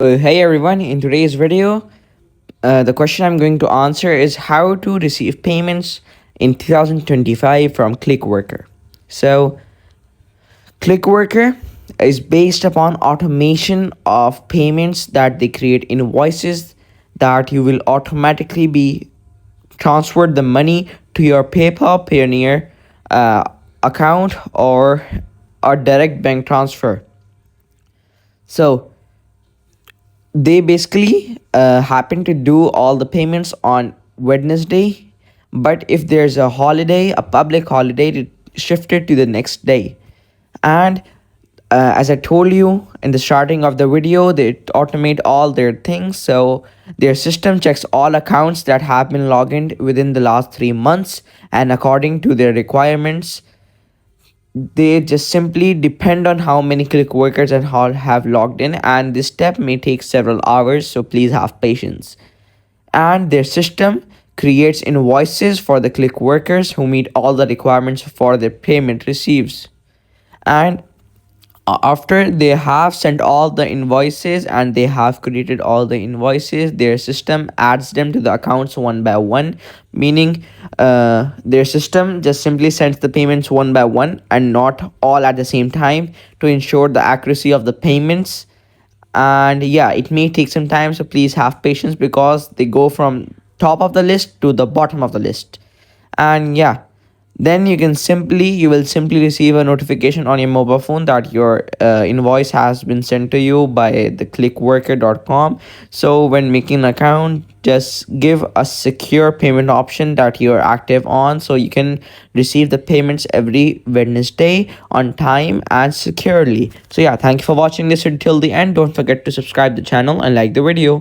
Hey everyone, in today's video, the question I'm going to answer is how to receive payments in 2025 from Clickworker. So, Clickworker is based upon automation of payments that they create invoices that you will automatically be transferred the money to your PayPal Payoneer uh, account or a direct bank transfer. So, they basically happen to do all the payments on Wednesday, but if there's a holiday, a public holiday, it shifted to the next day. And as I told you in the starting of the video, they automate all their things. So their system checks all accounts that have been logged in within the last 3 months, and according to their requirements, they just simply depend on how many click workers and how have logged in, and this step may take several hours, so please have patience. And their system creates invoices for the click workers who meet all the requirements for their payment receives. And after they have sent all the invoices and they have created all the invoices, their system adds them to the accounts one by one, meaning their system just simply sends the payments one by one and not all at the same time to ensure the accuracy of the payments. And yeah, it may take some time, so please have patience because they go from top of the list to the bottom of the list. And yeah, then you will simply receive a notification on your mobile phone that your invoice has been sent to you by the clickworker.com. So when making an account, just give a secure payment option that you're active on, so you can receive the payments every Wednesday on time and securely. So yeah, thank you for watching this until the end. Don't forget to subscribe the channel and like the video.